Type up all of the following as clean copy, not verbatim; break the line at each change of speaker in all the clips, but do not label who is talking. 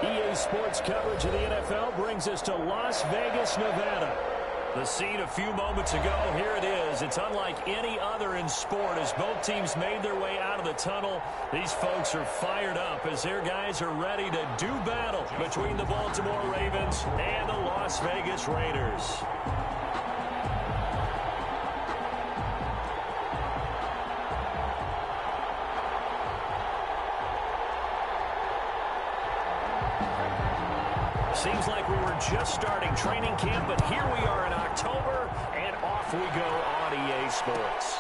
EA Sports coverage of the NFL brings us to Las Vegas, Nevada. The scene a few moments ago, here it is. It's unlike any other in sport as both teams made their way out of the tunnel. These folks are fired up as their guys are ready to do battle between the Baltimore Ravens and the Las Vegas Raiders. Seems like we were just starting training camp, but here we are in October, and off we go on EA Sports.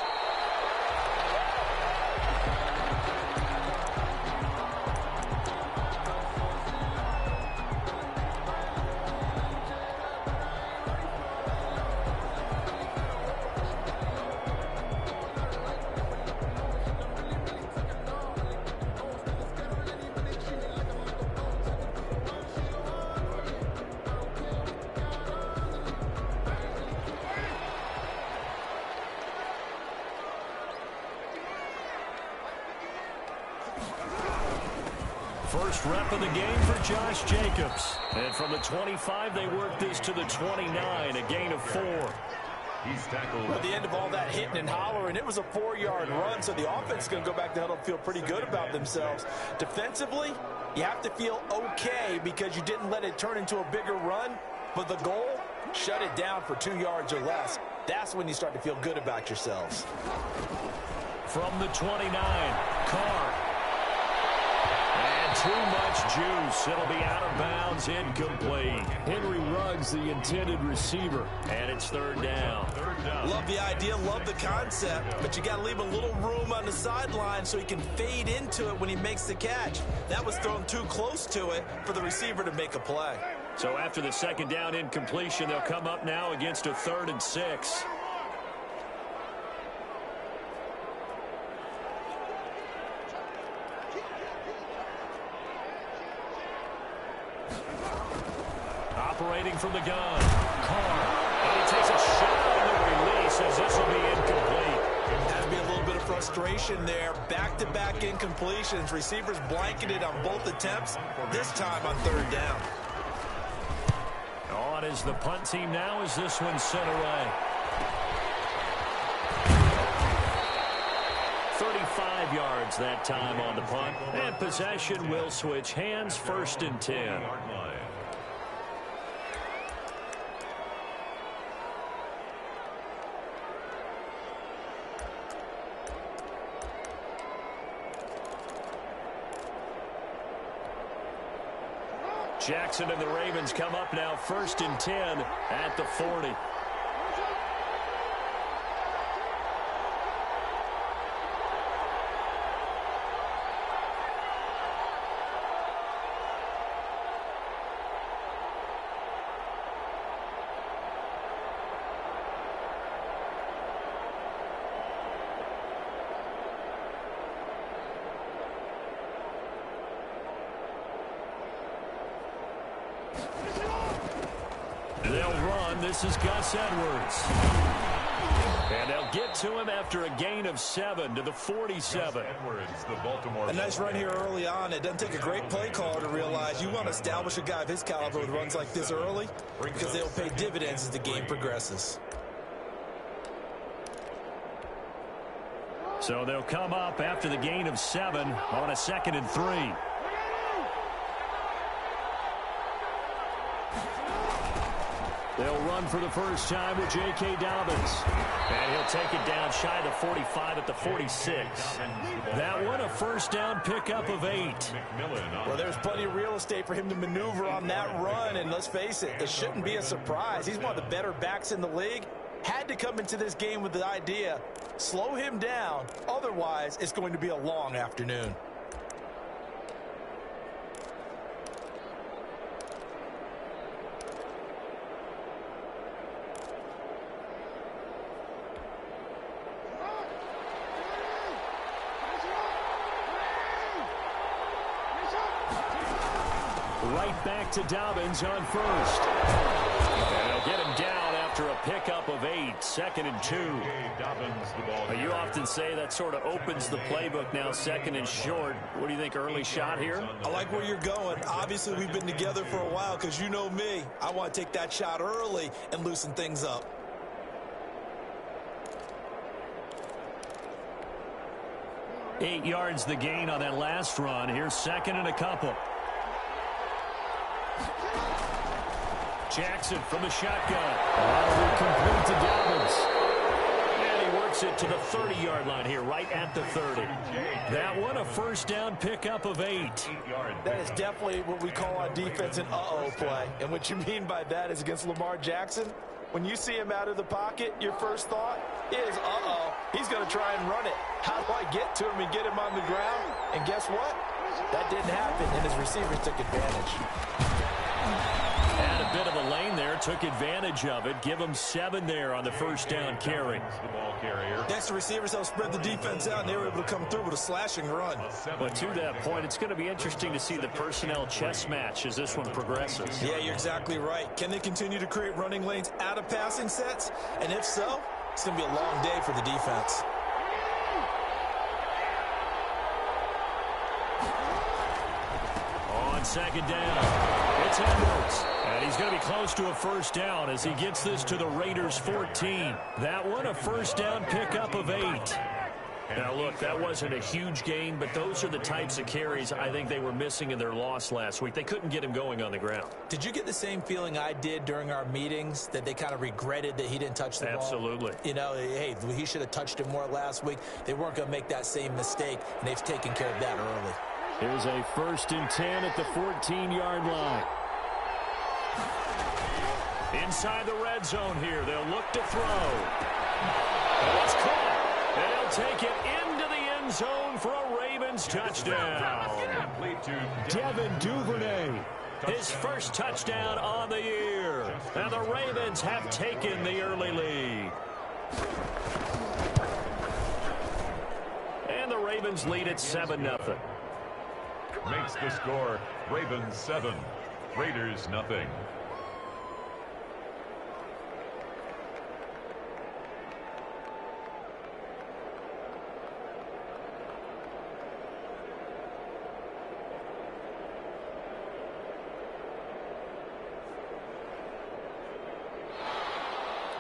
First rep of the game for Josh Jacobs. And from the 25, they work this to the 29, a gain of 4.
He's tackled.
At the end of all that hitting and hollering, it was a 4-yard run, so the offense is going to go back to huddle and feel pretty good about themselves. Defensively, you have to feel okay because you didn't let it turn into a bigger run, but the goal, shut it down for 2 yards or less. That's when you start to feel good about yourselves.
From the 29, Carr. And too much juice. It'll be out of bounds, incomplete. Henry Ruggs, the intended receiver. And it's third down.
Love the idea, love the concept, but you got to leave a little room on the sideline so he can fade into it when he makes the catch. That was thrown too close to it for the receiver to make a play.
So after the second down incompletion, they'll come up now against a 3rd and 6. Operating from the gun, Carr, and he takes a shot on the release as this will be incomplete.
Had to be a little bit of frustration there. Back-to-back incompletions. Receivers blanketed on both attempts, this time on 3rd down.
On is the punt team now as this one's sent away. 35 yards that time on the punt, and possession will switch hands, 1st and 10. Jackson and the Ravens come up now 1st and 10 at the 40. They'll run. This is Gus Edwards. And they'll get to him after a gain of 7 to the 47.
Edwards, the Baltimore.
A nice run here early on. It doesn't take a great play caller to realize you want to establish a guy of his caliber with runs like this early because they'll pay dividends as the game progresses.
So they'll come up after the gain of 7 on a 2nd and 3. They'll run for the first time with J.K. Dobbins. And he'll take it down shy of the 45 at the 46. That one, a first down pickup of 8.
Well, there's plenty of real estate for him to maneuver on that run. And let's face it, it shouldn't be a surprise. He's one of the better backs in the league. Had to come into this game with the idea, slow him down. Otherwise, it's going to be a long afternoon. Right back to Dobbins on 1st. And they'll get him down
after a pickup of 8, 2nd and 2. You often say that sort of opens the playbook now, 2nd and short. What do you think, early shot here?
I like where you're going. Obviously, we've been together for a while because you know me. I want to take that shot early and loosen things up.
Eight yards the gain on that last run. Here's 2nd and a couple. Jackson from the shotgun. That'll be complete to Dobbins. And he works it to the 30-yard line here, right at the 30. That one a first down pickup of 8.
That is definitely what we call on defense an uh-oh play. And what you mean by that is against Lamar Jackson, when you see him out of the pocket, your first thought is, uh-oh, he's going to try and run it. How do I get to him and get him on the ground? And guess what? That didn't happen, and his receivers took advantage.
Had a bit of a lane there, took advantage of it. Give him 7 there on the first down carry.
Next, the receivers help spread the defense out, and they were able to come through with a slashing run.
But to that point, it's going to be interesting to see the personnel chess match as this one progresses.
Yeah, you're exactly right. Can they continue to create running lanes out of passing sets? And if so, it's going to be a long day for the defense.
On 2nd down, it's Edwards. And he's going to be close to a first down as he gets this to the Raiders 14. That one a first down pickup of 8. Now, look, that wasn't a huge gain, but those are the types of carries I think they were missing in their loss last week. They couldn't get him going on the ground.
Did you get the same feeling I did during our meetings, that they kind of regretted that he didn't touch the ball?
Absolutely.
You know, hey, he should have touched it more last week. They weren't going to make that same mistake, and they've taken care of that early.
Here's a 1st and 10 at the 14-yard line. Inside the red zone here, they'll look to throw. And it's caught. And he'll take it into the end zone for a Ravens touchdown. Devin Duvernay, his first touchdown on the year. And the Ravens have taken the early lead. And the Ravens lead at 7-0.
Makes the score Ravens 7, Raiders nothing.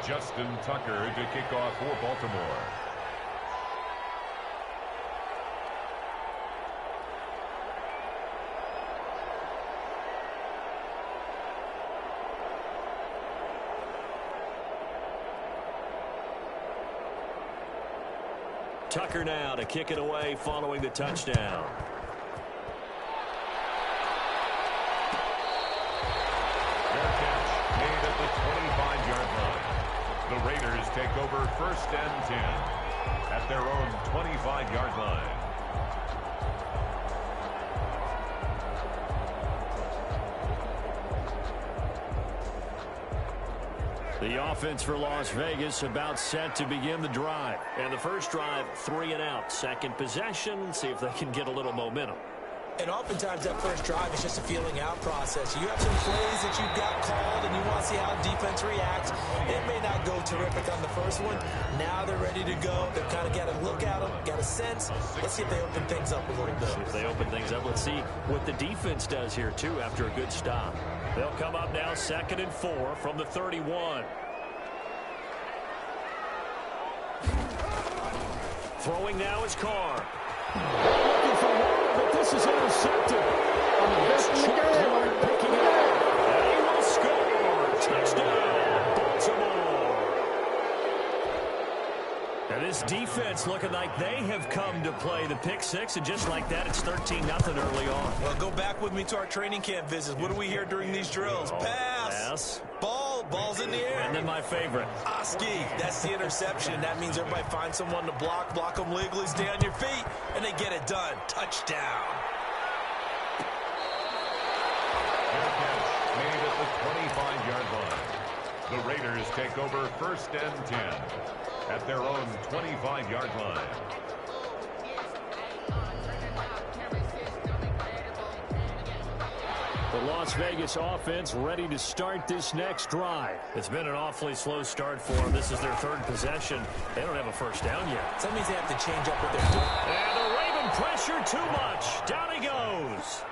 Justin Tucker to kick off for Baltimore.
Tucker now to kick it away following the touchdown.
Fair catch made at the 25-yard line. The Raiders take over 1st and 10 at their own 25-yard line.
The offense for Las Vegas about set to begin the drive. And the first drive, 3 and out. Second possession, see if they can get a little momentum.
And oftentimes that first drive is just a feeling out process. You have some plays that you've got called and you want to see how defense reacts. It may not go terrific on the first one. Now they're ready to go. They've kind of got a look at them, got a sense. Let's see if they open things up a little bit.
See if they open things up. Let's see what the defense does here, too, after a good stop. They'll come up now 2nd and 4 from the 31. Throwing now is Carr. Looking for one, but this is intercepted. On the best Chuck picking it up. And he will score. Touchdown, Baltimore. And this defense looking like they have come to play the pick six, and just like that, it's 13-0 early on.
Well, go back with me to our training camp visits. What do we hear during these drills? Pass. Ball's in the air.
And then my favorite.
Oski, that's the interception. That means everybody finds someone to block them legally, stay on your feet, and they get it done. Touchdown.
Made at the 25-yard line. The Raiders take over 1st and 10 at their own 25-yard line.
The Las Vegas offense ready to start this next drive. It's been an awfully slow start for them. This is their third possession. They don't have a first down yet.
So that means they have to change up what they're doing.
And the Raven pressure too much. Down he goes.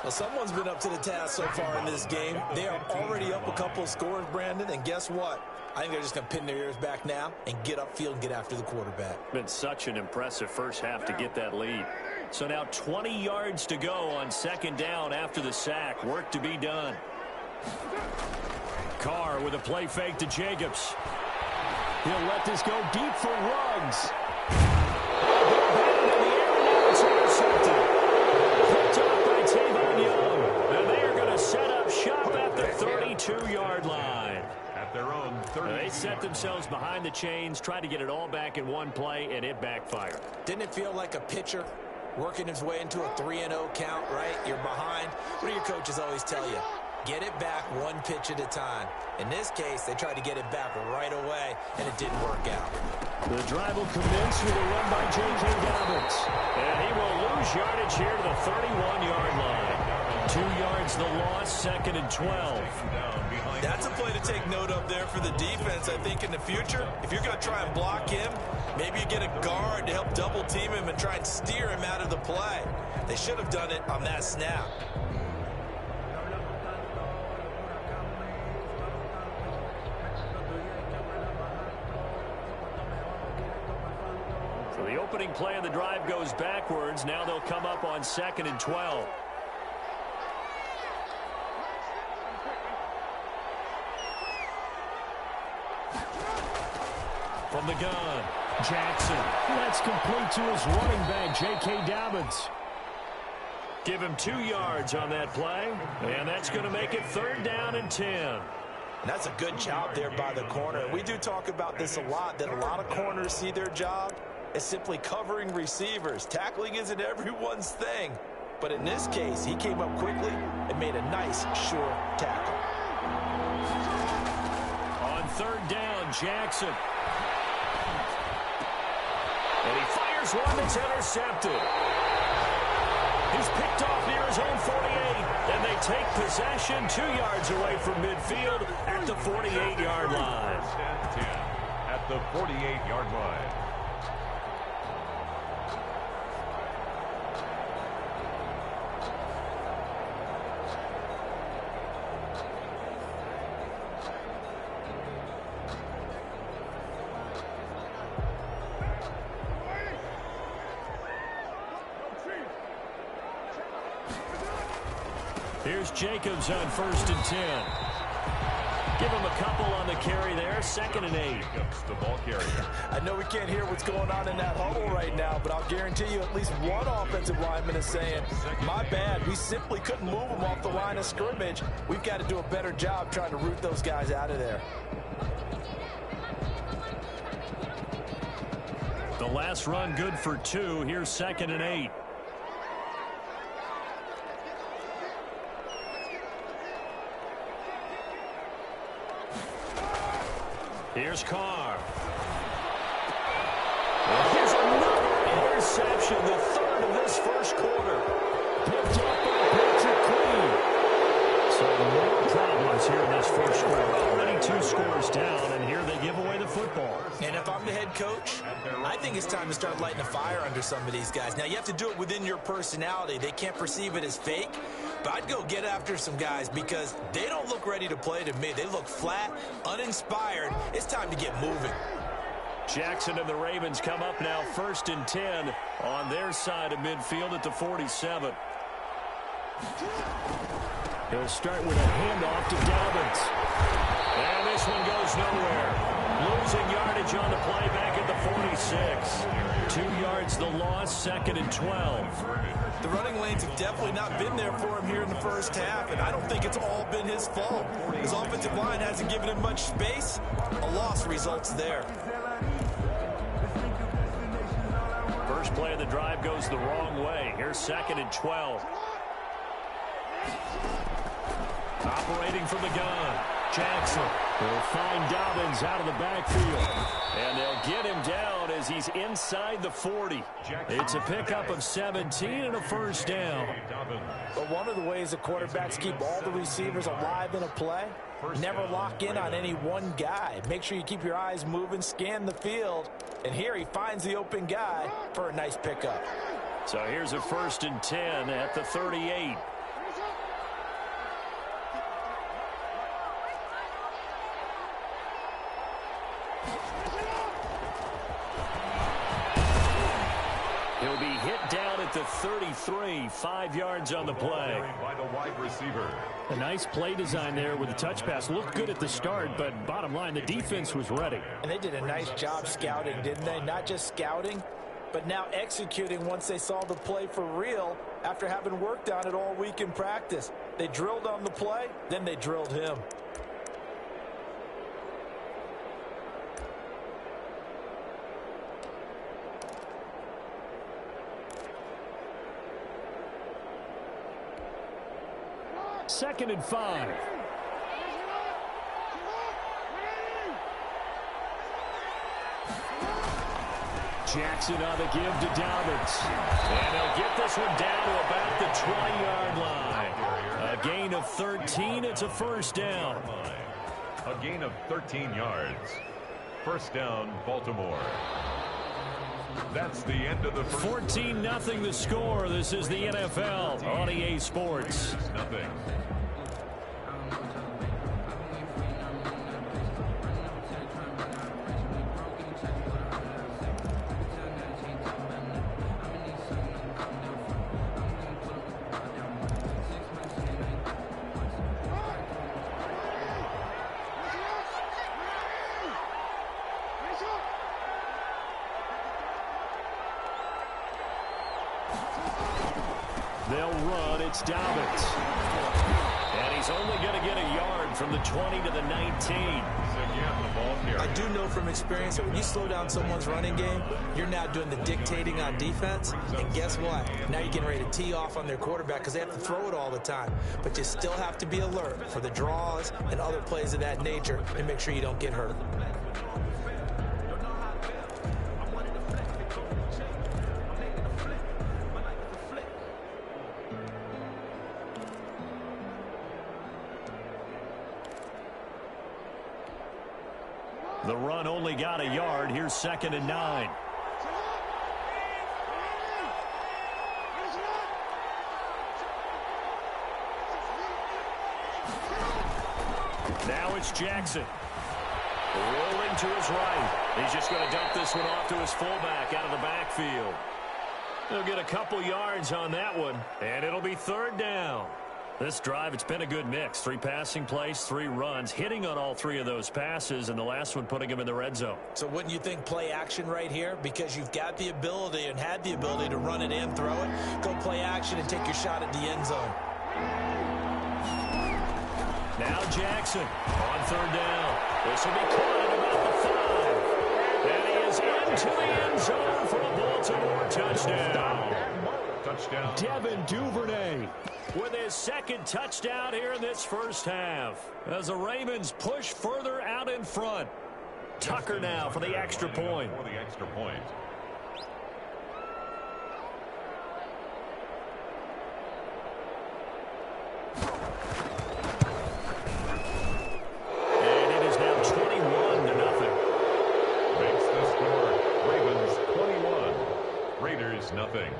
Well, someone's been up to the task so far in this game. They are already up a couple of scores, Brandon, and guess what? I think they're just going to pin their ears back now and get upfield and get after the quarterback.
Been such an impressive first half to get that lead. So now 20 yards to go on second down after the sack. Work to be done. Carr with a play fake to Jacobs. He'll let this go deep for Ruggs. It's intercepted. Picked up by Tavon Young. And they are going to set up shop at the 32-yard line.
At their own 30.
They set themselves behind the chains, tried to get it all back in one play, and it backfired.
Didn't it feel like a pitcher working his way into a 3-0 count, right? You're behind. What do your coaches always tell you? Get it back one pitch at a time. In this case, they tried to get it back right away, and it didn't work out.
The drive will commence with a run by J.K. Dobbins. And he will lose yardage here to the 31-yard line. 2 yards the loss, second and 12.
That's a play to take note of there for the defense. I think in the future, if you're going to try and block him, maybe you get a guard to help double team him and try and steer him out of the play. They should have done it on that snap.
So the opening play of the drive goes backwards. Now they'll come up on second and 12. From the gun, Jackson. That's complete to his running back, J.K. Dobbins. Give him 2 yards on that play, and that's going to make it third down and 10.
And that's a good job there by the corner. We do talk about this a lot, that a lot of corners see their job as simply covering receivers. Tackling isn't everyone's thing. But in this case, he came up quickly and made a nice, sure tackle.
On third down, Jackson. And he fires one that's intercepted. He's picked off near his own 48. And they take possession 2 yards away from midfield at the 48-yard line.
At the 48-yard line.
Here's Jacobs on first and 10. Give him a couple on the carry there. Second and 8.
Jacobs, the ball carrier.
I know we can't hear what's going on in that huddle right now, but I'll guarantee you at least one offensive lineman is saying, my bad, we simply couldn't move them off the line of scrimmage. We've got to do a better job trying to root those guys out of there.
The last run good for 2. Here's second and 8. Here's Carr. Here's another interception, the third of this first quarter. Picked up by Patrick Queen. So more problems here in this first quarter. Already 2 scores down, and here they give away the football.
And if I'm the head coach, I think it's time to start lighting a fire under some of these guys. Now, you have to do it within your personality. They can't perceive it as fake. But I'd go get after some guys because they don't look ready to play to me. They look flat, uninspired. It's time to get moving.
Jackson and the Ravens come up now first and 10 on their side of midfield at the 47. He'll start with a handoff to Dobbins. And this one goes nowhere. Losing yardage on the play back at the 46. 2 yards the loss, second and 12.
The running lanes have definitely not been there for him here in the first half, and I don't think it's all been his fault. His offensive line hasn't given him much space. A loss results there.
First play of the drive goes the wrong way. Here's second and 12. Operating from the gun. Jackson will find Dobbins out of the backfield. And they'll get him down as he's inside the 40. It's a pickup of 17 and a first down.
But one of the ways the quarterbacks keep all the receivers alive in a play, never lock in on any one guy. Make sure you keep your eyes moving, scan the field. And here he finds the open guy for a nice pickup.
So here's a 1st and 10 at the 38. He'll be hit down at the 33, 5 yards on the play.
By the wide receiver.
A nice play design there with the touch pass. Looked good at the start, but bottom line, the defense was ready.
And they did a nice job scouting, didn't they? Not just scouting, but now executing once they saw the play for real after having worked on it all week in practice. They drilled on the play, then they drilled him.
Second and 5. Jackson on the give to Dobbins. And they'll get this one down to about the 20-yard line. A gain of 13. It's a first down.
A gain of 13 yards. First down, Baltimore. That's the end of the first.
14-0 the score. This is the NFL on EA Sports.
Nothing.
They'll run. It's Dobbins. And he's only going to get a yard from the 20 to the 19.
I do know from experience that when you slow down someone's running game, you're now doing the dictating on defense. And guess what? Now you're getting ready to tee off on their quarterback because they have to throw it all the time. But you still have to be alert for the draws and other plays of that nature and make sure you don't get hurt.
The run only got a yard. Here's 2nd and 9. Now it's Jackson. Rolling to his right. He's just going to dump this one off to his fullback out of the backfield. He'll get a couple yards on that one, and it'll be 3rd down. This drive, it's been a good mix. 3 passing plays, 3 runs, hitting on all 3 of those passes, and the last one putting him in the red zone.
So wouldn't you think play action right here? Because you've got the ability and had the ability to run it in, throw it, go play action and take your shot at the end zone.
Now Jackson on 3rd down. This will be caught at about the 5. And he is into the end zone for a Baltimore touchdown.
Touchdown.
Devin Duvernay with his 2nd touchdown here in this first half. As the Ravens push further out in front. Tucker now for the extra point.
For the extra point.
And it is now 21-0.
Makes the score. Ravens 21. Raiders nothing.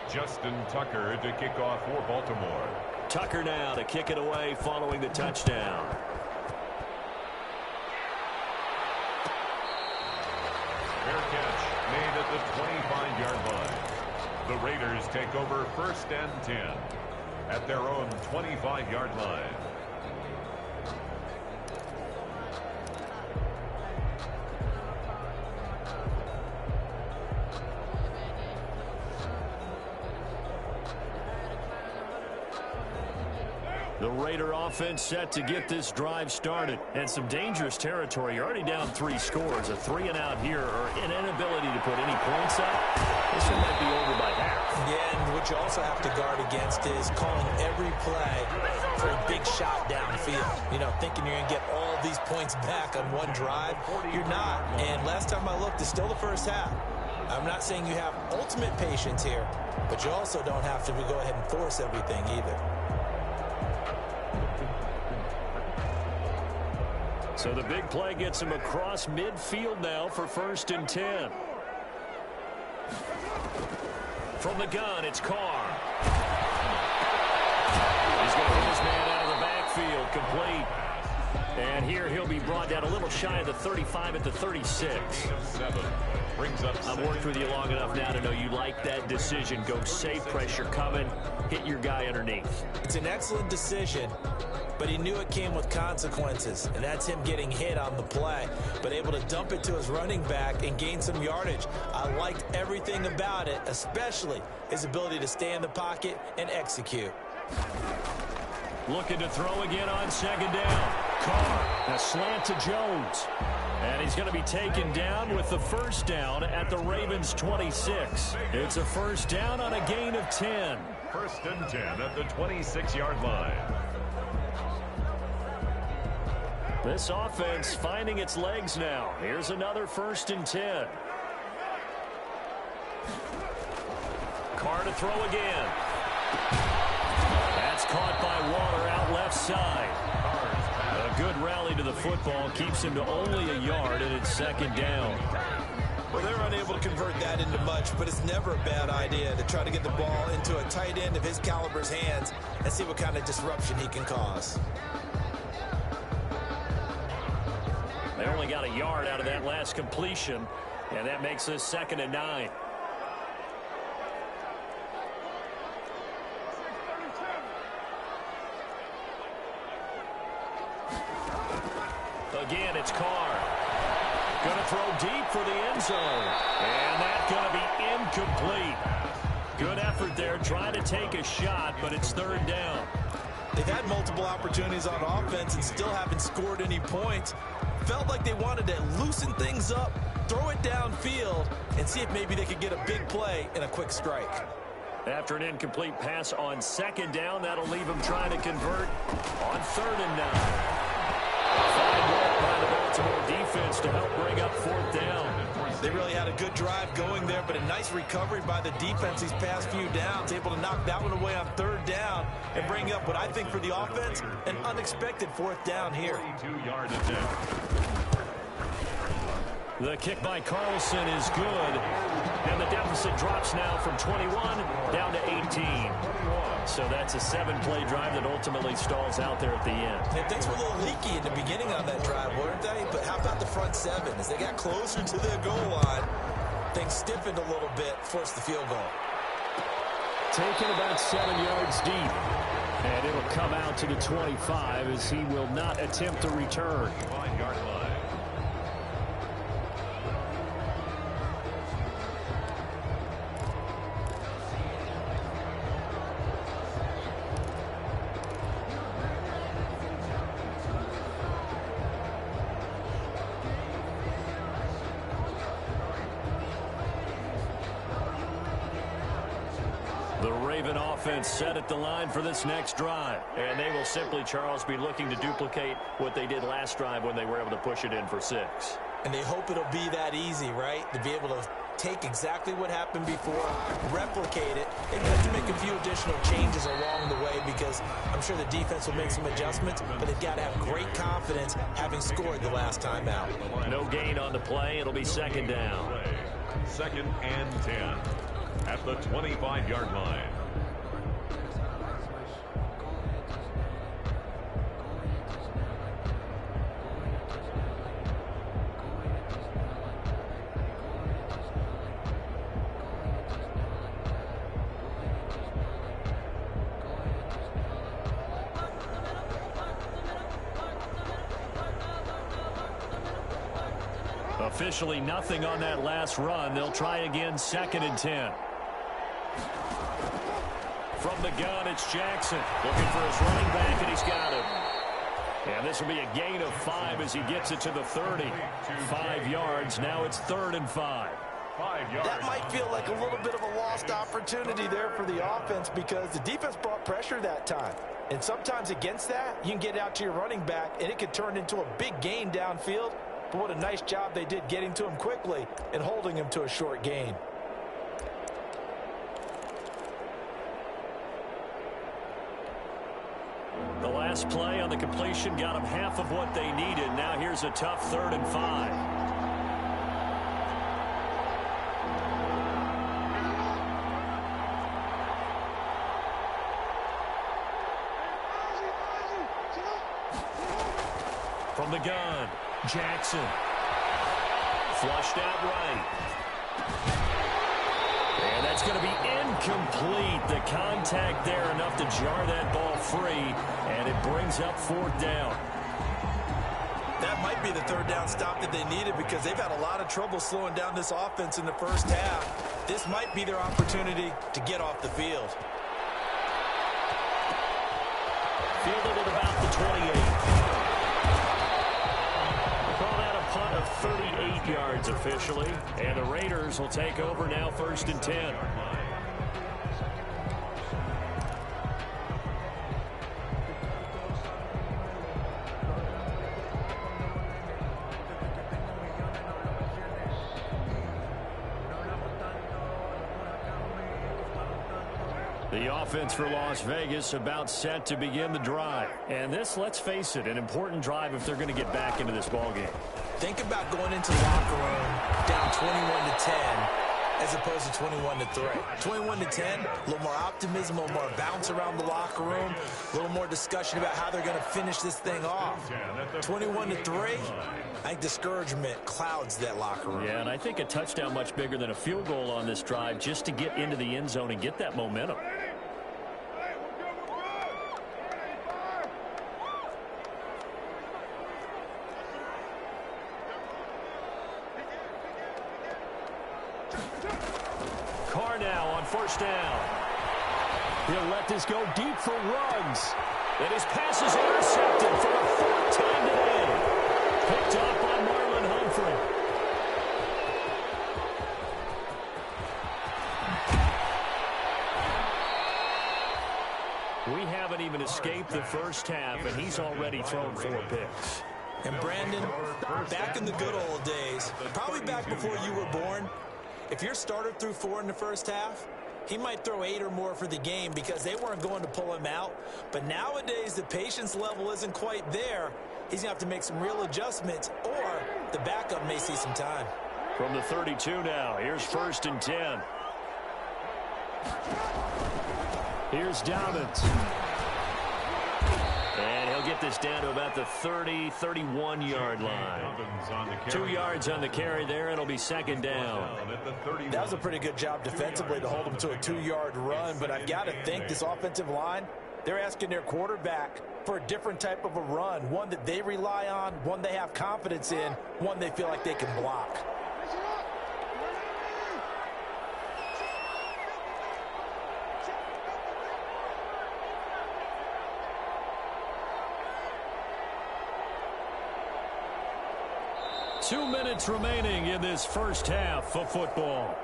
Justin Tucker to kick off for Baltimore.
Tucker now to kick it away following the touchdown.
Fair catch made at the 25-yard line. The Raiders take over 1st and 10 at their own 25-yard line.
The Raider offense set to get this drive started. And some dangerous territory. You're already down 3 scores. A 3-and-out here or an inability to put any points up. This one might be over by half.
Yeah, and what what you also have to guard against is calling every play for a big shot downfield. You know, thinking you're going to get all these points back on one drive. You're not. And last time I looked, it's still the first half. I'm not saying you have ultimate patience here, but you also don't have to go ahead and force everything either.
So the big play gets him across midfield now for 1st and 10. From the gun, it's Carr. He's going to hit his man out of the backfield, complete. And here he'll be brought down a little shy of the 35 at the 36. I've worked with you long enough now to know you like that decision. Go safe, pressure coming, hit your guy underneath.
It's an excellent decision, but he knew it came with consequences, and that's him getting hit on the play, but able to dump it to his running back and gain some yardage. I liked everything about it, especially his ability to stay in the pocket and execute.
Looking to throw again on 2nd down. Carr, a slant to Jones. And he's going to be taken down with the 1st down at the Ravens' 26. It's a 1st down on a gain of 10.
1st and 10 at the 26-yard line.
This offense finding its legs now. Here's another 1st and 10. Carr to throw again. That's caught by Waller out left side. A good rally to the football keeps him to only a yard, and it's 2nd down.
Well, they're unable to convert that into much, but it's never a bad idea to try to get the ball into a tight end of his caliber's hands and see what kind of disruption he can cause.
They only got a yard out of that last completion, and that makes this 2nd and 9. Again, it's Carr. Going to throw deep for the end zone. And that's going to be incomplete. Good effort there, trying to take a shot, but it's 3rd down.
They've had multiple opportunities on offense and still haven't scored any points. Felt like they wanted to loosen things up, throw it downfield, and see if maybe they could get a big play and a quick strike.
After an incomplete pass on 2nd down, that'll leave them trying to convert on 3rd and 9. Fine work by the Baltimore defense to help bring up 4th down.
They really had a good drive going there, but a nice recovery by the defense these past few downs, able to knock that one away on 3rd down and bring up what I think for the offense, an unexpected 4th down here.
42-yard attempt.
The kick by Carlson is good, and the deficit drops now from 21 down to 18. So that's a 7-play drive that ultimately stalls out there at the end.
And things were a little leaky in the beginning on that drive, weren't they? But how about the front 7? As they got closer to their goal line, things stiffened a little bit, forced the field goal.
Taken about 7 yards deep. And it'll come out to the 25 as he will not attempt to return.
5-yard line.
The Raven offense set at the line for this next drive. And they will simply, Charles, be looking to duplicate what they did last drive when they were able to push it in for 6.
And they hope it'll be that easy, right? To be able to take exactly what happened before, replicate it, and have to make a few additional changes along the way because I'm sure the defense will make some adjustments, but they've got to have great confidence having scored the last time out.
No gain on the play. It'll be 2nd down.
2nd and 10 at the 25-yard line.
Officially nothing on that last run. They'll try again, 2nd and 10. From the gun, it's Jackson looking for his running back, and he's got him. And this will be a gain of 5 as he gets it to the 30. 5 yards. Now it's 3rd and 5.
5 yards.
That might feel like a little bit of a lost opportunity there for the offense because the defense brought pressure that time. And sometimes against that, you can get out to your running back, and it could turn into a big gain downfield. But what a nice job they did getting to him quickly and holding him to a short gain.
The last play on the completion got them half of what they needed. Now here's a tough 3rd and 5. From the gun, Jackson. Flushed out right. And that's going to be incomplete. The contact there enough to jar that ball free, and it brings up 4th down.
That might be the 3rd down stop that they needed because they've had a lot of trouble slowing down this offense in the first half. This might be their opportunity to get off the field.
Fielded at about the 28. Call that a punt of 38 yards officially, and the Raiders will take over now 1st and 10. The offense for Las Vegas about set to begin the drive. And this, let's face it, an important drive if they're going to get back into this ballgame.
Think about going into the locker room down 21-10 as opposed to 21-3. 21-10, a little more optimism, a little more bounce around the locker room, a little more discussion about how they're going to finish this thing off. 21-3, I think discouragement clouds that locker room.
Yeah, and I think a touchdown much bigger than a field goal on this drive just to get into the end zone and get that momentum. Carr now on 1st down. He'll let this go deep for Ruggs. And his pass is intercepted for the 4th time today. Picked up on Marlon Humphrey. We haven't even escaped the first half, and he's already thrown 4 picks.
And Brandon, back in the good old days, probably back before you were born, if your starter threw 4 in the first half, he might throw 8 or more for the game because they weren't going to pull him out. But nowadays, the patience level isn't quite there. He's going to have to make some real adjustments, or the backup may see some time.
From the 32 now, here's 1st and 10. Here's Dobbins. And he'll get this down to about the 30, 31-yard line. 2 yards on the carry there. It'll be 2nd down.
That was a pretty good job defensively to hold him to a 2-yard run, but I've got to think this offensive line, they're asking their quarterback for a different type of a run, one that they rely on, one they have confidence in, one they feel like they can block.
Two minutes remaining in this first half of football.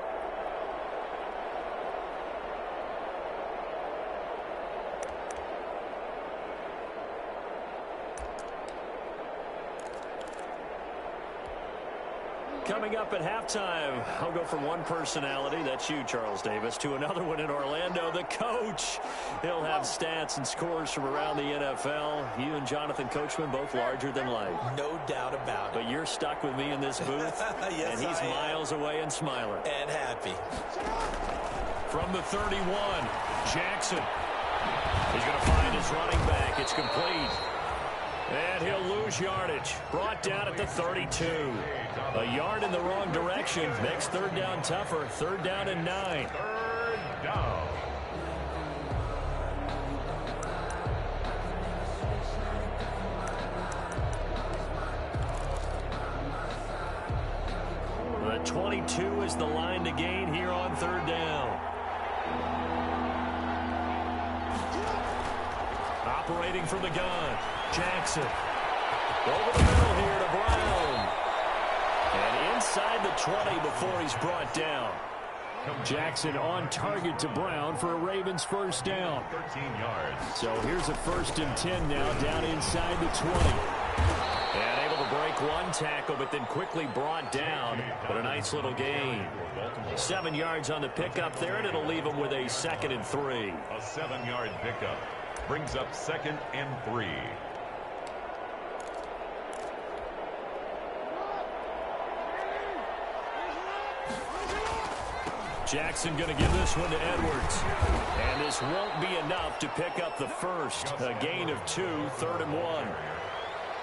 Coming up at halftime, I'll go from one personality, that's you, Charles Davis, to another one in Orlando, the coach. He'll have stats and scores from around the NFL. You and Jonathan Coachman, both larger than life.
No doubt about it.
But you're stuck with me in this booth,
yes,
and he's miles away and smiling.
And happy.
From the 31, Jackson. He's going to find his running back. It's complete. And he'll lose yardage. Brought down at the 32. A yard in the wrong direction. Makes 3rd down tougher. 3rd down and 9.
3rd down.
The 22 is the line to gain here on 3rd down. Operating from the gun, Jackson. Over the middle here to Brown. And inside the 20 before he's brought down. Jackson on target to Brown for a Ravens first down.
13 yards.
So here's a 1st and 10 now down inside the 20. And able to break one tackle, but then quickly brought down. But a nice little gain. 7 yards on the pickup there, and it'll leave him with a 2nd and 3.
A 7-yard pickup brings up 2nd and 3.
Jackson going to give this one to Edwards. And this won't be enough to pick up the first. A gain of 2, 3rd and 1.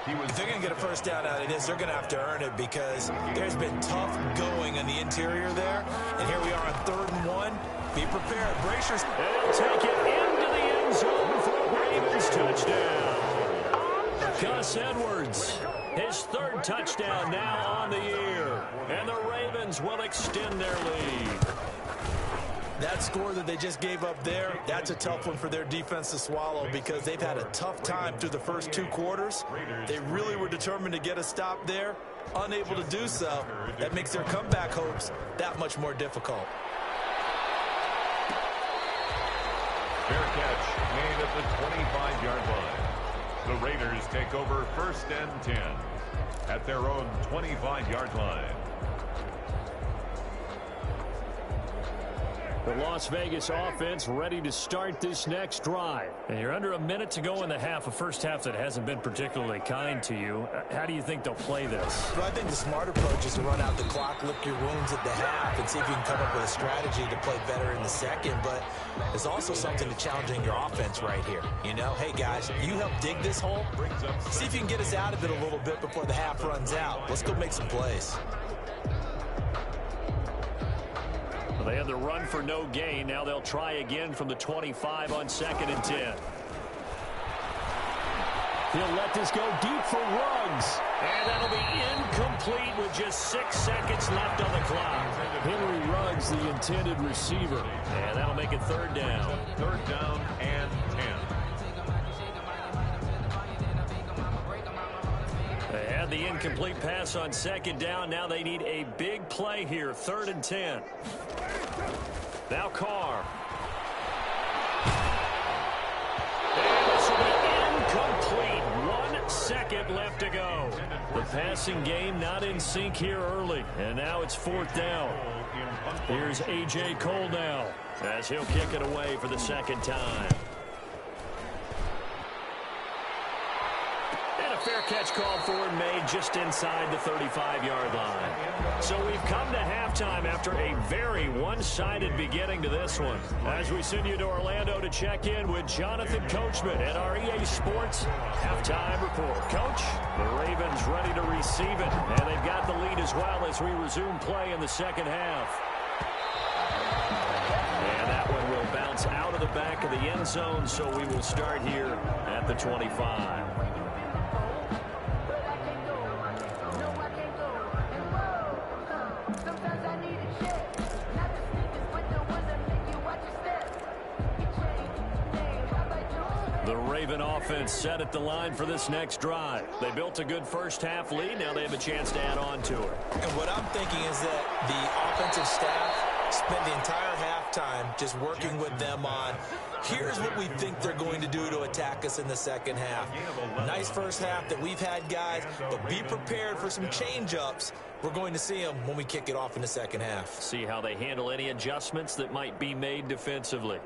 If they're going to get a first down out of this, they're going to have to earn it because there's been tough going on the interior there. And here we are on 3rd and 1. Be prepared. Brace yourself.
And he'll take it into the end zone for a Ravens touchdown. Gus Edwards, his 3rd touchdown now on the year. And the Ravens will extend their lead.
That score that they just gave up there, that's a tough one for their defense to swallow because they've had a tough time through the first 2 quarters. They really were determined to get a stop there, unable to do so. That makes their comeback hopes that much more difficult.
Fair catch made at the 25-yard line. The Raiders take over 1st and 10 at their own 25-yard line.
The Las Vegas offense ready to start this next drive. And you're under a minute to go in the half, a first half that hasn't been particularly kind to you. How do you think they'll play this?
Well, I think the smart approach is to run out the clock, lick your wounds at the half, and see if you can come up with a strategy to play better in the second. But there's also something to challenging your offense right here. You know, hey, guys, you help dig this hole. See if you can get us out of it a little bit before the half runs out. Let's go make some plays.
They had the run for no gain. Now they'll try again from the 25 on 2nd and 10. He'll let this go deep for Ruggs. And that'll be incomplete with just 6 seconds left on the clock. Henry Ruggs, the intended receiver. And that'll make it 3rd down.
3rd down and 10.
They had the incomplete pass on 2nd down. Now they need a big play here. 3rd and 10. Now Carr. And this will be incomplete. 1 second left to go. The passing game not in sync here early. And now it's 4th down. Here's A.J. Cole now as he'll kick it away for the 2nd time. Fair catch called for and made just inside the 35-yard line. So we've come to halftime after a very one-sided beginning to this one. As we send you to Orlando to check in with Jonathan Coachman at our EA Sports Halftime Report. Coach, the Ravens ready to receive it, and they've got the lead as well as we resume play in the second half. And that one will bounce out of the back of the end zone, so we will start here at the 25. The Raven offense set at the line for this next drive. They built a good first half lead. Now they have a chance to add on to it.
And what I'm thinking is that the offensive staff spent the entire halftime just working with them on, here's what we think they're going to do to attack us in the second half. Nice first half that we've had, guys, but be prepared for some change-ups. We're going to see them when we kick it off in the second half.
See how they handle any adjustments that might be made defensively.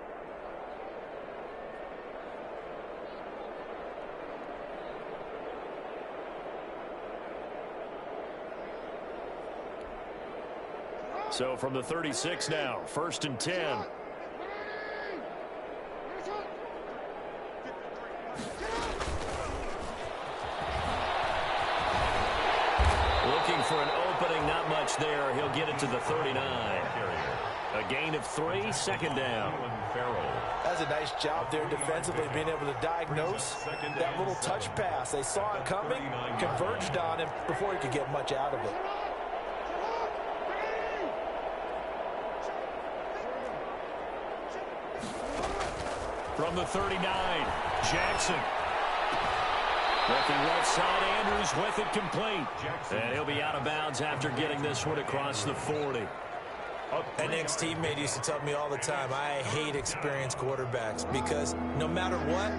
So from the 36 now, 1st and 10. Looking for an opening, not much there. He'll get it to the 39. A gain of 3, 2nd down.
That's a nice job there defensively, being able to diagnose that little touch pass. They saw it coming, converged on him before he could get much out of it.
From the 39, Jackson. Looking left side, Andrews with it complete. And he'll be out of bounds after getting this one across the 40.
An ex-teammate used to tell me all the time, I hate experienced quarterbacks because no matter what,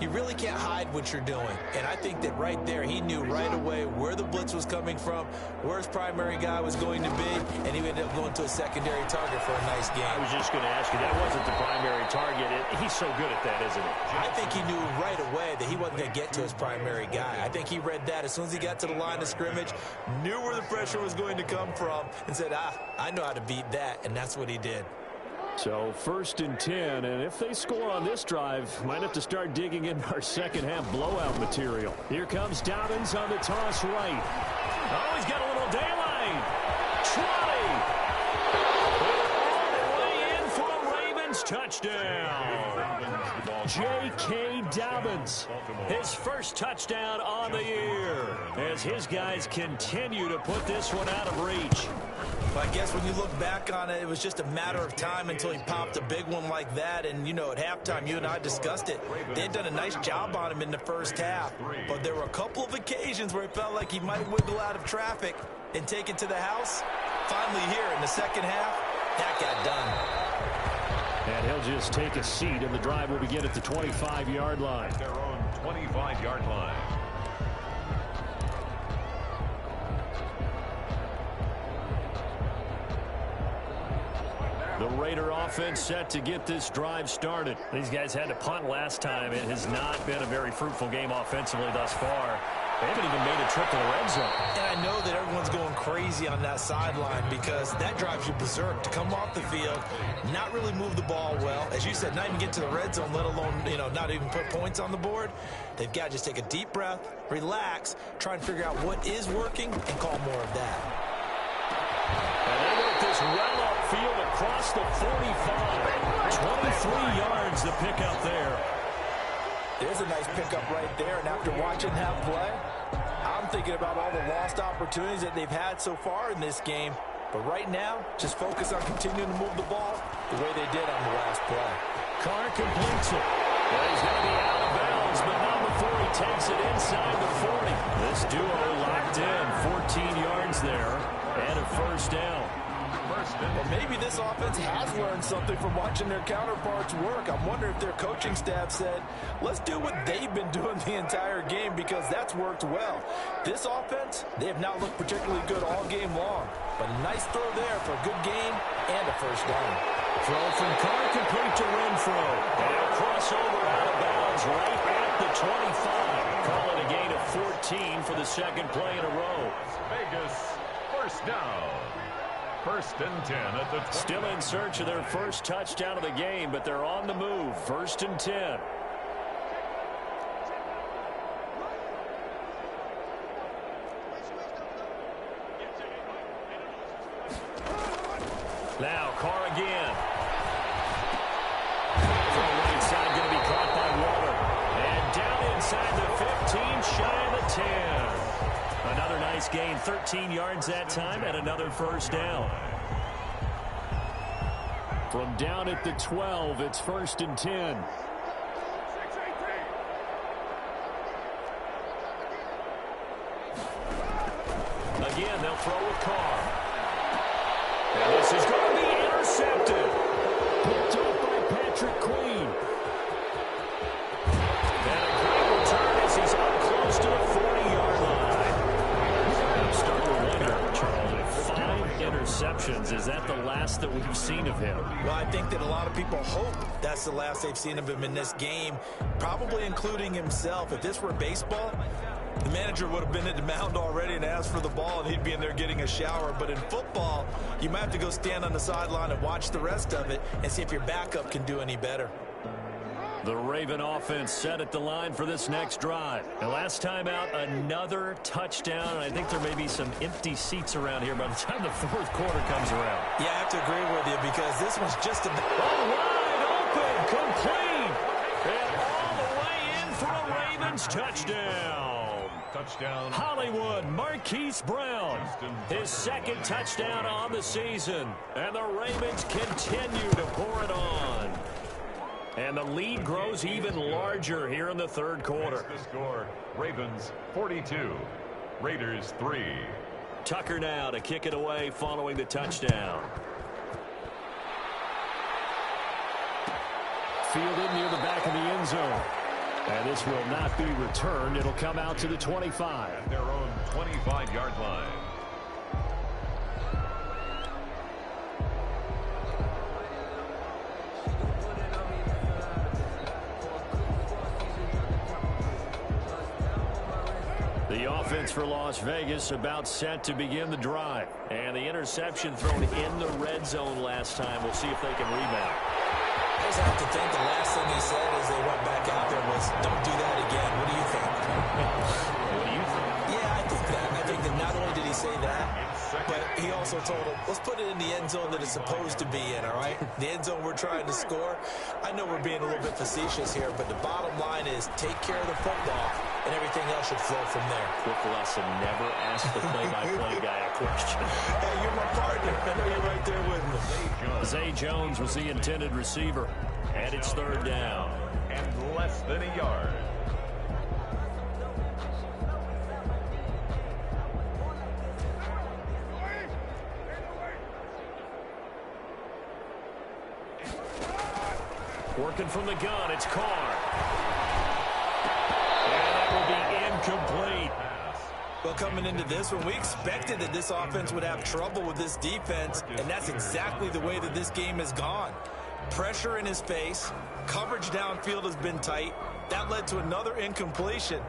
you really can't hide what you're doing. And I think that right there, he knew right away where the blitz was coming from, where his primary guy was going to be, and he ended up going to a secondary target for a nice game.
I was just going to ask you, that wasn't the primary target. He's so good at that, isn't he?
I think he knew right away that he wasn't going to get to his primary guy. I think he read that as soon as he got to the line of scrimmage, knew where the pressure was going to come from, and said, I know how to beat that, and that's what he did.
So 1st and 10, and if they score on this drive, might have to start digging into our second half blowout material. Here comes Dobbins on the toss right. Oh, he's got a little daylight. 20. All the way in for a Ravens touchdown. J.K. Dobbins, his first touchdown on the year, as his guys continue to put this one out of reach.
Well, I guess when you look back on it, it was just a matter of time until he popped a big one like that. And, you know, at halftime, you and I discussed it. They had done a nice job on him in the first half. But there were a couple of occasions where it felt like he might wiggle out of traffic and take it to the house. Finally here in the second half, that got done.
And he'll just take a seat, and the drive will begin at the 25-yard line.
Their own 25-yard line.
The Raider offense set to get this drive started. These guys had to punt last time. It has not been a very fruitful game offensively thus far. They haven't even made a trip to the red zone. And I know that everyone's going crazy on that sideline because that drives you berserk to come off the field, not really move the ball well. As you said, not even get to the red zone, let alone, not even put points on the board. They've got to just take a deep breath, relax, try and figure out what is working, and call more of that. And they work this well upfield across the 45. 23 yards to pick up there.
There's a nice pickup right there, and after watching that play, I'm thinking about all the lost opportunities that they've had so far in this game. But right now, just focus on continuing to move the ball the way they did on the last play.
Carr completes it. Well, he's going to be out of bounds, but not before he takes it inside the 40. This duo locked in, 14 yards there, and a first down.
Well, maybe this offense has learned something from watching their counterparts work. I'm wondering if their coaching staff said, let's do what they've been doing the entire game because that's worked well. This offense, they have not looked particularly good all game long. But a nice throw there for a good gain and a first down.
Throw from Carr complete to Renfro. And a crossover out of bounds right at the 25. Call it a gain of 14 for the second play in a row.
Vegas, first down. 1st and 10 at the 20.
Still in search of their first touchdown of the game, but they're on the move. 1st and 10. Now Carr again. From the right side, going to be caught by Waller. And down inside the 15, shy of the 10. Another nice gain, 13 yards that time, and another first down. From down at the 12, it's 1st and 10. Again, they'll throw with Carr. And this is going to be intercepted. Picked up by Patrick Queen. And a great return as he's up close to the 40-yard line. I'm starting to wonder, Charles, if 5 interceptions, is that the last that we've seen of him?
Well, I think that a lot of people hope that's the last they've seen of him in this game, probably including himself. If this were baseball, the manager would have been at the mound already and asked for the ball, and he'd be in there getting a shower. But in football, you might have to go stand on the sideline and watch the rest of it and see if your backup can do any better.
The Raven offense set at the line for this next drive. And last time out, another touchdown. And I think there may be some empty seats around here by the time the 4th quarter comes around.
Yeah, I have to agree with you because this one's just a...
wide open, complete. And all the way in for a Ravens touchdown.
Touchdown.
Hollywood Marquise Brown, his second touchdown on the season. And the Ravens continue to pour it on. And the lead grows even larger here in the third quarter.
The score, Ravens 42, Raiders 3.
Tucker now to kick it away following the touchdown. Fielded near the back of the end zone. And this will not be returned. It'll come out to the 25.
At their own 25-yard line.
The offense for Las Vegas about set to begin the drive. And the interception thrown in the red zone last time. We'll see if they can rebound.
I just have to think the last thing he said as they went back out there was, don't do that again. What do you think?
What do you think?
Yeah, I think that. I think that not only did he say that, but he also told him, let's put it in the end zone that it's supposed to be in, all right? The end zone we're trying to score. I know we're being a little bit facetious here, but the bottom line is take care of the football, and everything else should flow from there.
Quick lesson, never ask the play-by-play guy a question.
Hey, you're my partner. I know you're right there with me.
Zay Jones was the intended receiver, and it's third down.
And less than a yard.
Working from the gun, it's Carr. And that will be incomplete.
Well, coming into this one, we expected that this offense would have trouble with this defense, and that's exactly the way that this game has gone. Pressure in his face, coverage downfield has been tight. That led to another incompletion.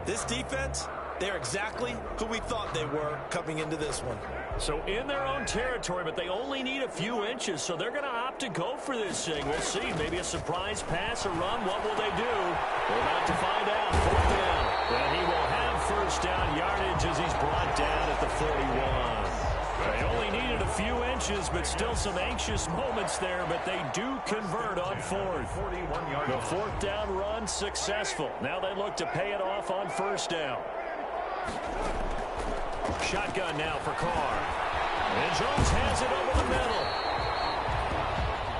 This defense, they're exactly who we thought they were coming into this one.
So in their own territory, but they only need a few inches, so they're going to opt to go for this thing. We'll see. Maybe a surprise pass, a run. What will they do? We're about to find out. Fourth down. And he will have first down yardage as he's brought down at the 41. They only needed a few inches, but still some anxious moments there, but they do convert on fourth. The fourth down run successful. Now they look to pay it off on first down. Shotgun now for Carr. And Jones has it over the middle.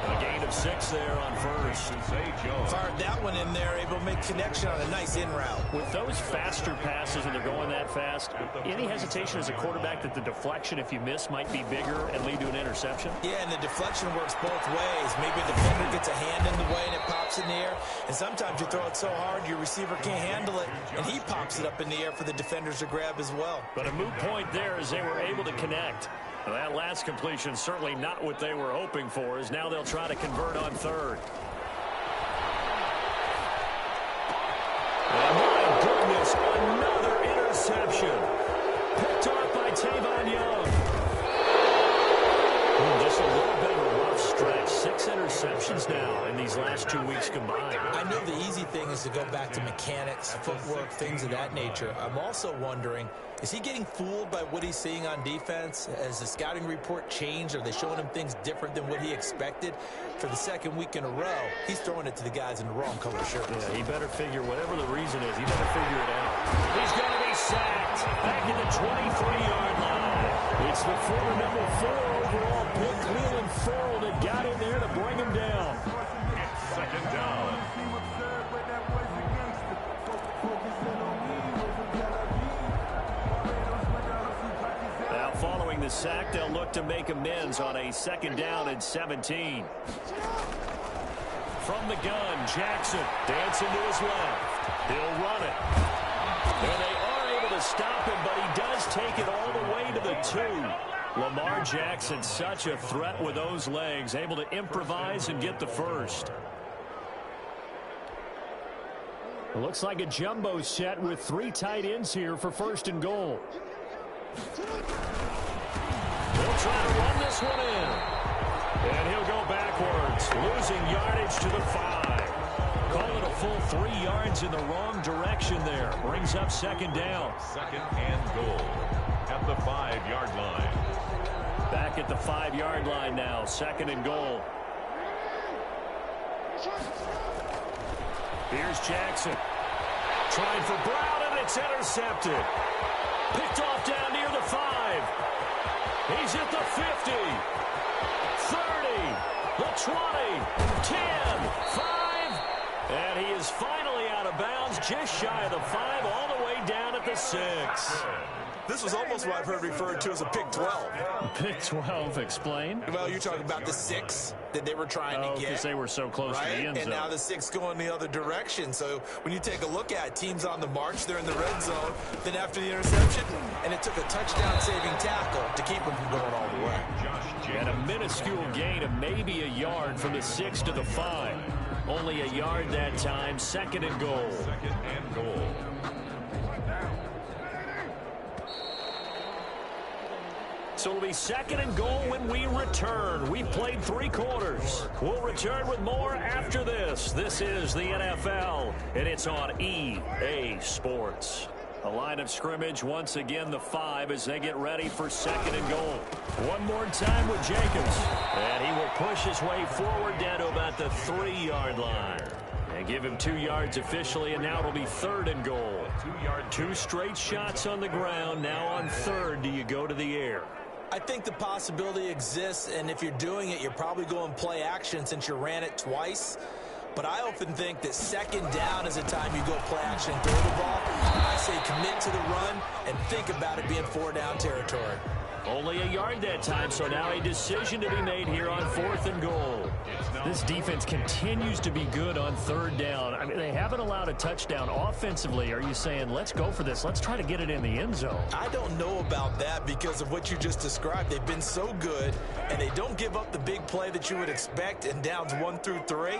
A gain of 6 there on first.
Fired that one in there, able to make connection on a nice in route.
With those faster passes and they're going that fast, any hesitation as a quarterback that the deflection, if you miss, might be bigger and lead to an interception?
Yeah, and the deflection works both ways. Maybe a defender gets a hand in the way and it pops in the air. And sometimes you throw it so hard your receiver can't handle it, and he pops it up in the air for the defenders to grab as well.
But a moot point there as they were able to connect. Well, that last completion certainly not what they were hoping for, as now they'll try to convert on third. Oh, my goodness, another interception. Picked off by Tavon Young. Just a little bit of a rough stretch. 6 interceptions now in these last 2 weeks combined.
I know the easy thing is to go back to mechanics, footwork, things of that nature. I'm also wondering, is he getting fooled by what he's seeing on defense? Has the scouting report changed? Are they showing him things different than what he expected? For the second week in a row, he's throwing it to the guys in the wrong color shirt.
Yeah, he better figure, whatever the reason is, he better figure it out. He's going to be sacked back at the 23-yard line. It's the former number 4 overall pick, Cleveland Farrell, that got in there to bring him down.
It's second down.
Now following the sack, they'll look to make amends on a second down and 17. From the gun, Jackson dancing to his left. He'll run it. And they are able to stop him, but he does take it all the way to the 2. Lamar Jackson, such a threat with those legs, able to improvise and get the first. It looks like a jumbo set with 3 tight ends here for first and goal. They'll try to run this one in. And he'll go backwards, losing yardage to the 5. Call it a full 3 yards in the wrong direction there. Brings up second down.
Second and goal at the 5-yard line.
Back at the 5-yard line now, second and goal. Here's Jackson. Trying for Brown, and it's intercepted. Picked off down near the 5. He's at the 50. 30. The 20. 10. 5. And he is finally out of bounds, just shy of the 5, all the way down at the 6.
This was almost what I've heard referred to as a pick 12.
Pick 12, explain.
Well, you're talking about the 6 that they were trying to get.
Because they were so close to the end zone.
And now the 6 going the other direction. So when you take a look at teams on the march, they're in the red zone. Then after the interception, and it took a touchdown-saving tackle to keep them from going all the way.
And a minuscule gain of maybe a yard from the 6 to the 5. Only a yard that time, 2nd and goal.
2nd and goal.
So it'll be 2nd and goal when we return. We've played 3 quarters. We'll return with more after this. This is the NFL, and it's on EA Sports. A line of scrimmage, once again, the 5 as they get ready for 2nd and goal. One more time with Jacobs. And he will push his way forward down to about the 3-yard line. And give him 2 yards officially, and now it'll be 3rd and goal. 2 straight shots on the ground. Now on 3rd, do you go to the air?
I think the possibility exists, and if you're doing it, you're probably going play action since you ran it twice. But I often think that 2nd down is the time you go play action and throw the ball. I say commit to the run and think about it being 4-down territory.
Only a yard that time, so now a decision to be made here on 4th and goal. This defense continues to be good on 3rd down. I mean, they haven't allowed a touchdown offensively. Are you saying, let's go for this, let's try to get it in the end zone?
I don't know about that because of what you just described. They've been so good, and they don't give up the big play that you would expect in downs 1 through 3.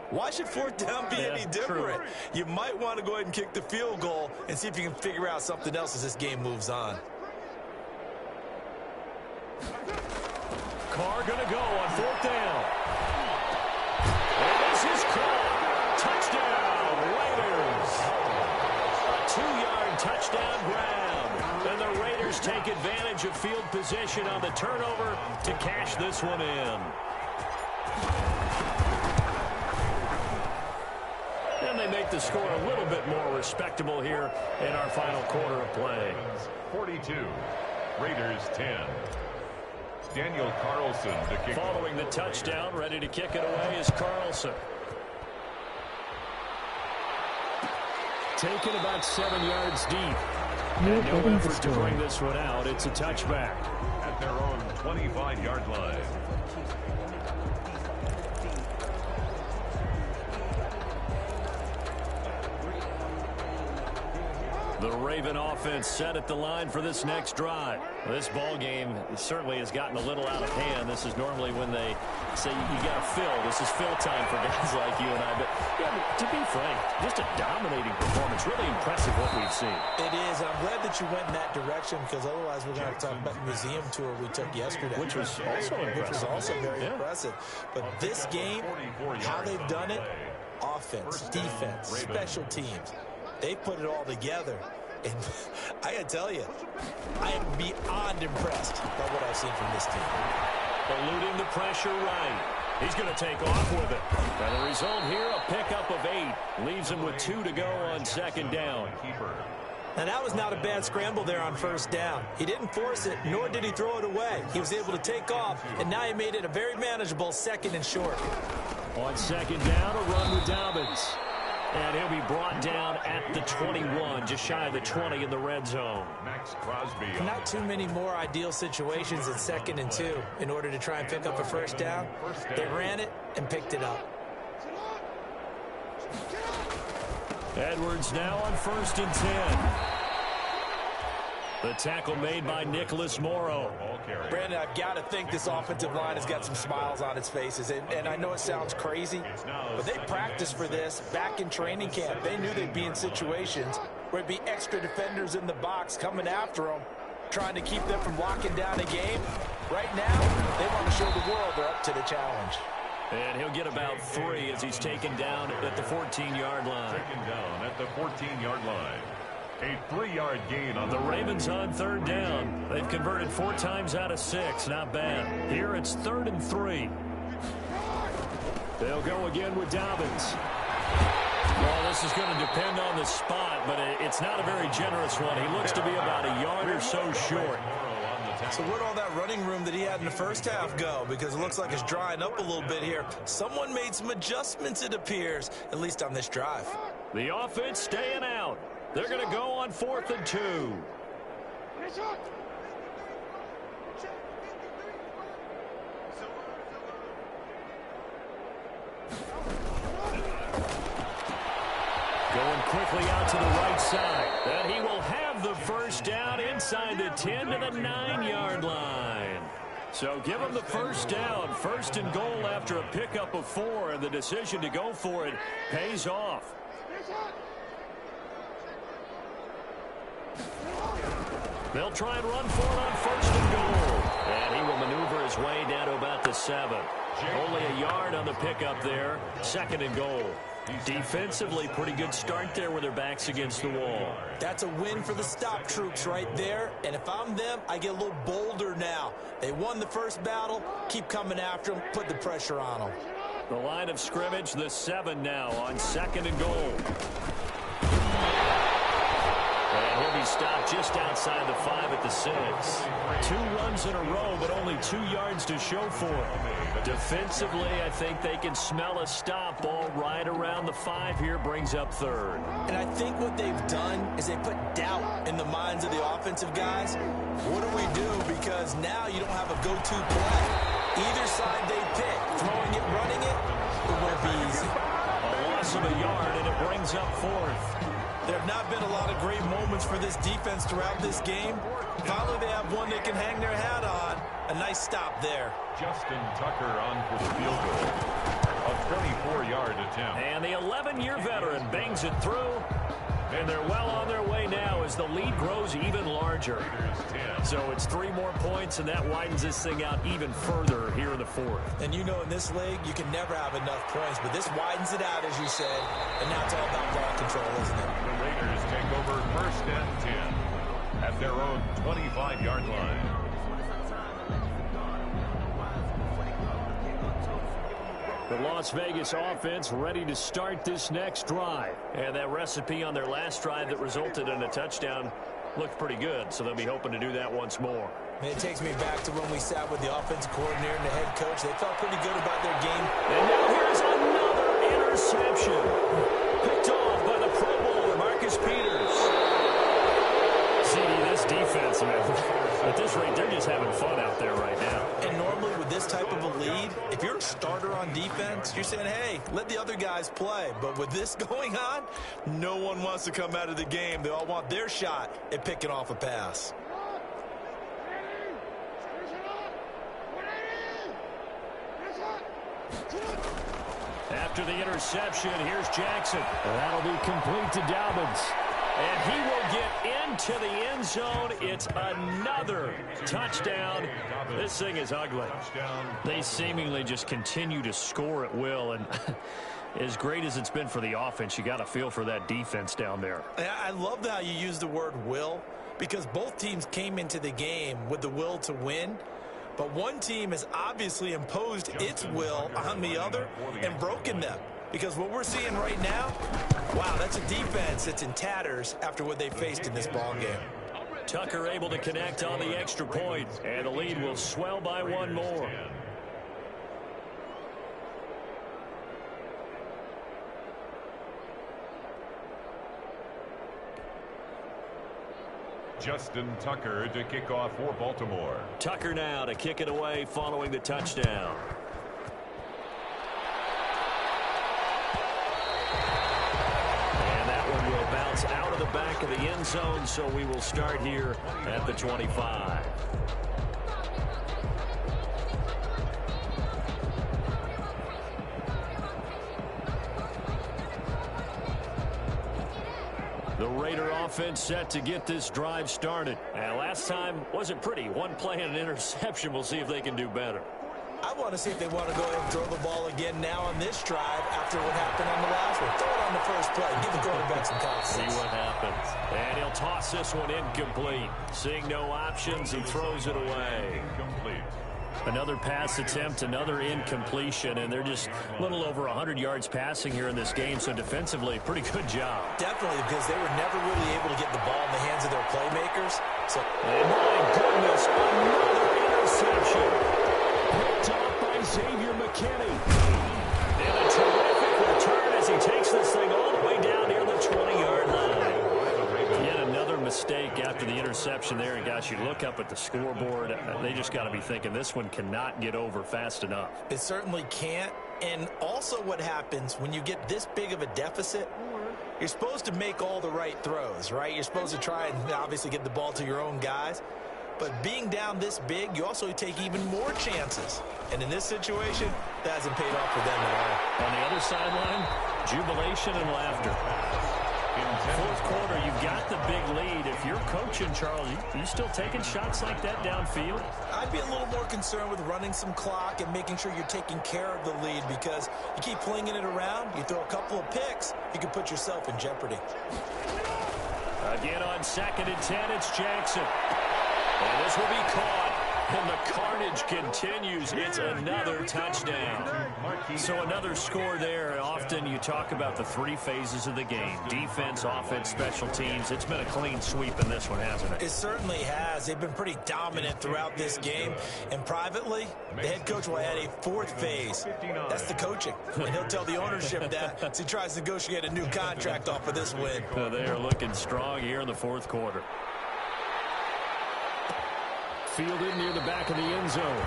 Why should 4th down be any different?
True.
You might want to go ahead and kick the field goal and see if you can figure out something else as this game moves on.
Carr going to go on 4th down. And this is caught. Touchdown, Raiders. A 2-yard touchdown grab. And the Raiders take advantage of field position on the turnover to cash this one in. And they make the score a little bit more respectable here in our final quarter of play.
42, Raiders 10. Daniel Carlson to kick.
Following the touchdown, ready to kick it away is Carlson. Taken about 7 yards deep. And no effort to bring this one out. It's a touchback.
At their own 25-yard line.
The Raven offense set at the line for this next drive. This ball game certainly has gotten a little out of hand. This is normally when they say you got to fill. This is fill time for guys like you and I. But yeah, to be frank, just a dominating performance. Really impressive what we've seen.
It is. I'm glad that you went in that direction because otherwise we're going to talk about the museum tour we took yesterday.
Which was also impressive.
Which was also very impressive. But this game, how they've done it, offense, defense, special teams. They put it all together. And I got to tell you, I am beyond impressed by what I've seen from this team.
Eluding the pressure right. He's going to take off with it. And the result here, a pickup of 8. Leaves him with 2 to go on 2nd down.
And that was not a bad scramble there on 1st down. He didn't force it, nor did he throw it away. He was able to take off, and now he made it a very manageable 2nd and short.
On 2nd down, a run with Dobbins. And he'll be brought down at the 21, just shy of the 20 in the red zone.
Max Crosby.
Not too many more ideal situations in 2nd and 2 in order to try and pick up a 1st down. They ran it and picked it up.
Edwards now on 1st and 10. The tackle made by Nicholas Morrow.
Brandon, I've got to think this offensive line has got some smiles on its faces. And I know it sounds crazy, but they practiced for this back in training camp. They knew they'd be in situations where it'd be extra defenders in the box coming after them, trying to keep them from locking down a game. Right now, they want to show the world they're up to the challenge.
And he'll get about 3 as he's taken down at the 14-yard line.
Taken down at the 14-yard line. A 3-yard gain on
the Ravens on 3rd down. They've converted 4 times out of 6. Not bad. Here it's 3rd and 3. They'll go again with Dobbins. Well, this is going to depend on the spot, but it's not a very generous one. He looks to be about a yard or so short.
So where'd all that running room that he had in the first half go? Because it looks like it's drying up a little bit here. Someone made some adjustments, it appears, at least on this drive.
The offense staying out. They're going to go on 4th and 2. Going quickly out to the right side. And he will have the first down inside the 10 to the 9-yard line. So give him the first down. 1st and goal after a pickup of 4. And the decision to go for it pays off. They'll try and run for it on 1st and goal. And he will maneuver his way down to about the 7. Only a yard on the pickup there. 2nd and goal. Defensively, pretty good start there with their backs against the wall.
That's a win for the stop troops right there. And if I'm them, I get a little bolder now. They won the first battle. Keep coming after them. Put the pressure on them.
The line of scrimmage, the 7 now on 2nd and goal. And he'll be stopped just outside the 5 at the 6. 2 runs in a row, but only 2 yards to show for it. Defensively, I think they can smell a stop. Ball right around the 5 here, brings up 3rd.
And I think what they've done is they put doubt in the minds of the offensive guys. What do we do? Because now you don't have a go-to play. Either side they pick, throwing it, running it won't be easy.
A loss of a yard, and it brings up 4th.
There have not been a lot of great moments for this defense throughout this game. Finally, they have one they can hang their hat on. A nice stop there.
Justin Tucker on for the field goal. A 24-yard attempt.
And the 11-year veteran bangs it through. And they're well on their way now as the lead grows even larger. So it's 3 more points, and that widens this thing out even further here in the 4th.
And you know in this league, you can never have enough points, but this widens it out, as you said. And now it's all about ball control, isn't it?
The Raiders take over 1st and 10 at their own 25-yard line.
The Las Vegas offense ready to start this next drive. And that recipe on their last drive that resulted in a touchdown looked pretty good, so they'll be hoping to do that once more.
It takes me back to when we sat with the offensive coordinator and the head coach. They felt pretty good about their game.
And now here's another interception. Picked off by the Pro Bowler, Marcus Peters. See, this defense, man, at this rate, they're just having fun out there right now.
And normally with this type of a lead, if you're a starter on defense, you're saying, hey, let the other guys play. But with this going on, no one wants to come out of the game. They all want their shot at picking off a pass.
After the interception, here's Jackson. That'll be complete to Dobbins. And he will get into the end zone. It's another touchdown. This thing is ugly. They seemingly just continue to score at will. And as great as it's been for the offense, you got to feel for that defense down there.
I love how you use the word will, because both teams came into the game with the will to win. But one team has obviously imposed its will on the other and broken them. Because what we're seeing right now, wow, that's a defense that's in tatters after what they faced in this ball game.
Tucker able to connect on the extra point, and the lead will swell by 1 more.
Justin Tucker to kick off for Baltimore.
Tucker now to kick it away following the touchdown. Out of the back of the end zone, so we will start here at the 25. The Raider offense set to get this drive started. And last time wasn't pretty. 1 play and an interception. We'll see if they can do better.
I want to see if they want to go ahead and throw the ball again now on this drive after what happened on the last one. Throw it on the first play. Give the quarterback some confidence.
See what happens. And he'll toss this one incomplete. Seeing no options, he throws it away.
Incomplete.
Another pass attempt, another incompletion, and they're just a little over 100 yards passing here in this game, so defensively, pretty good job.
Definitely, because they were never really able to get the ball in the hands of their playmakers. So,
oh my goodness, another interception. Picked off by Xavier McKinney. And a terrific return as he takes this thing all the way down near the 20-yard line. Yet another mistake after the interception there. And, gosh, you look up at the scoreboard, they just got to be thinking this one cannot get over fast enough.
It certainly can't. And also what happens when you get this big of a deficit, you're supposed to make all the right throws, right? You're supposed to try and obviously get the ball to your own guys. But being down this big, you also take even more chances. And in this situation, that hasn't paid off for them at all.
On the other sideline, jubilation and laughter. Fourth quarter, you've got the big lead. If you're coaching, Charles, you still taking shots like that downfield?
I'd be a little more concerned with running some clock and making sure you're taking care of the lead, because you keep flinging it around, you throw a couple of picks, you can put yourself in jeopardy.
Again on 2nd and 10, it's Jackson. And this will be caught. And the carnage continues. It's another touchdown. So another score there. Often you talk about the three phases of the game. Defense, offense, special teams. It's been a clean sweep in this one, hasn't it?
It certainly has. They've been pretty dominant throughout this game. And privately, the head coach will add a fourth phase. That's the coaching. And he'll tell the ownership that as he tries to negotiate a new contract off of this win.
They are looking strong here in the fourth quarter. Fielded near the back of the end zone.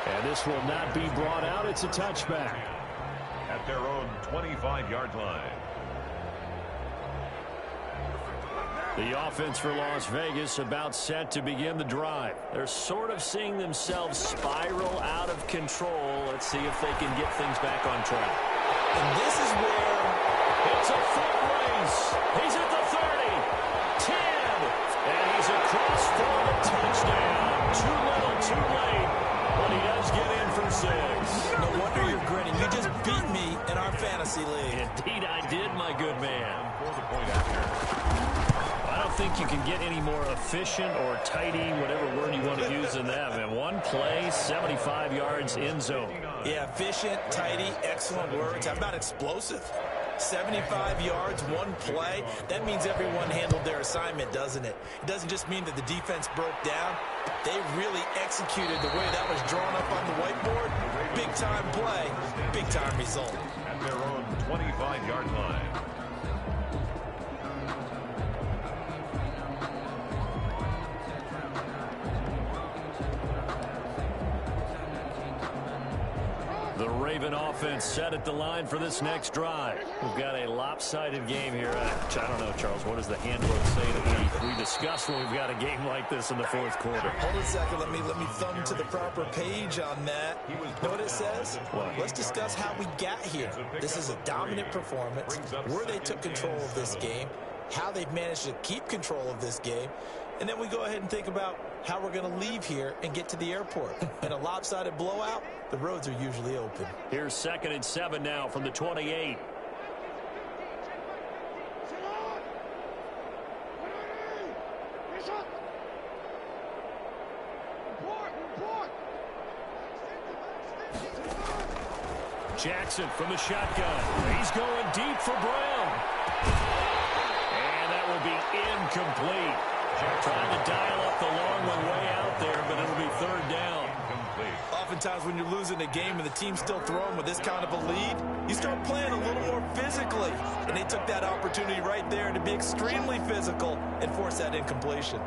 And this will not be brought out. It's a touchback.
At their own 25-yard line.
The offense for Las Vegas about set to begin the drive. They're sort of seeing themselves spiral out of control. Let's see if they can get things back on track.
And this is where
it's a foot race. He's at the 30, 10, and he's across for the touchdown. Too little, too late, but he does get in for 6.
No wonder you're grinning. You just beat me in our fantasy league.
Indeed I did, my good man. I don't think you can get any more efficient or tidy, whatever word you want to use in that, man. One play, 75 yards, end zone.
Yeah, efficient, tidy, excellent words. How about explosive? 75 yards, one play. That means everyone handled their assignment, doesn't it? It doesn't just mean that the defense broke down. They really executed the way that was drawn up on the whiteboard. Big-time play, big-time result.
At their own 25-yard line.
The Raven offense set at the line for this next drive. We've got a lopsided game here. I don't know, Charles. What does the handbook say that we discuss when we've got a game like this in the fourth quarter?
Hold on a second. Let me thumb to the proper page on that. You know what it says?
What?
Let's discuss how we got here. This is a dominant performance, where they took control of this game, how they've managed to keep control of this game, and then we go ahead and think about how we're going to leave here and get to the airport. In a lopsided blowout, the roads are usually open.
Here's 2nd and 7 now from the 28. Jackson from the shotgun. He's going deep for Brown. And that will be incomplete. Trying to dial up the long one way out there, but it'll be 3rd down.
Oftentimes when you're losing a game and the team's still throwing with this kind of a lead, you start playing a little more physically. And they took that opportunity right there to be extremely physical and force that incompletion.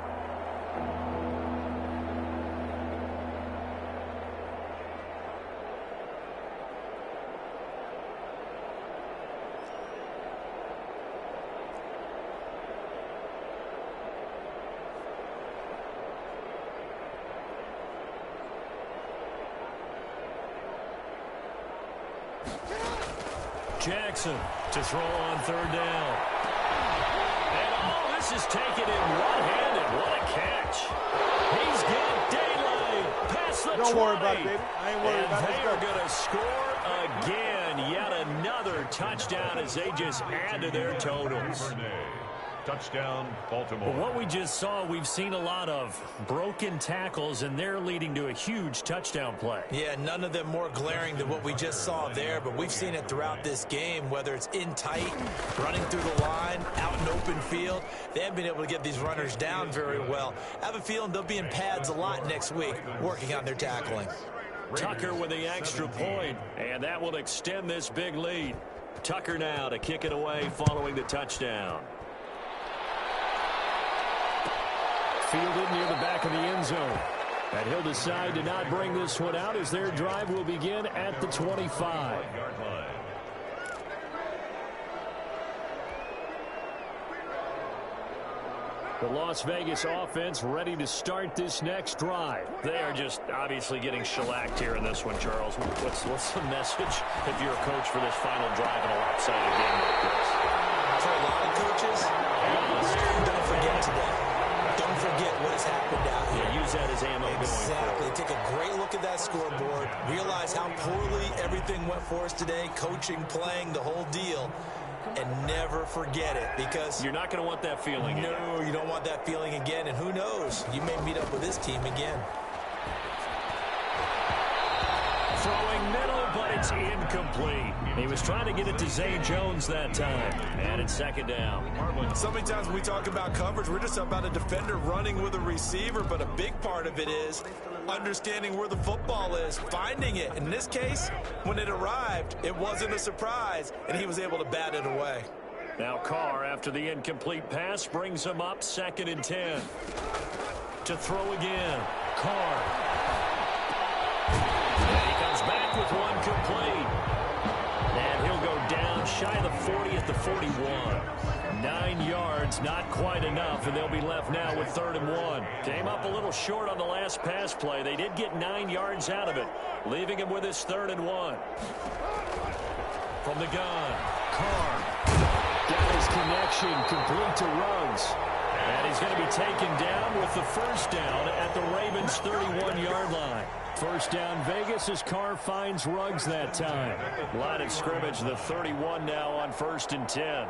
Jackson to throw on 3rd down. And this is taken in one-handed. What a catch. He's got daylight past the 20.
Don't worry about it, baby. I ain't worried about it.
And they are going to score again. Yet another touchdown as they just add to their totals.
Touchdown, Baltimore.
Well, what we just saw, we've seen a lot of broken tackles, and they're leading to a huge touchdown play.
Yeah, none of them more glaring than what we just saw there, but we've seen it throughout this game, whether it's in tight, running through the line, out in open field. They haven't been able to get these runners down very well. I have a feeling they'll be in pads a lot next week, working on their tackling.
Tucker with the extra point, and that will extend this big lead. Tucker now to kick it away following the touchdown. Fielded near the back of the end zone. And he'll decide to not bring this one out as their drive will begin at the 25. The Las Vegas offense ready to start this next drive. They are just obviously getting shellacked here in this one, Charles. What's the message if you're a coach for this final drive in a lopsided game like this?
For a lot of coaches, don't forget today. Don't forget what has happened out here.
Yeah, use that as ammo
Exactly.
going forward.
Take a great look at that scoreboard. Realize how poorly everything went for us today. Coaching, playing, the whole deal. And never forget it, because
you're not going to want that feeling again.
No, you don't want that feeling again. And who knows? You may meet up with this team again.
Throwing middle, but it's incomplete. He was trying to get it to Zay Jones that time. And it's second down.
So many times when we talk about coverage, we're just about a defender running with a receiver, but a big part of it is understanding where the football is, finding it. In this case, when it arrived, it wasn't a surprise, and he was able to bat it away.
Now Carr, after the incomplete pass, brings him up 2nd and 10. To throw again. Carr. And he comes back with one complete. And he'll go down shy of the 40 at the 41. 9 yards, not quite enough, and they'll be left now with 3rd and 1. Came up a little short on the last pass play. They did get 9 yards out of it, leaving him with his 3rd and 1. From the gun, Carr got his connection, complete to Ruggs. And he's going to be taken down with the first down at the Ravens' 31-yard line. First down Vegas as Carr finds Ruggs that time. Line of scrimmage, the 31 now on 1st and 10.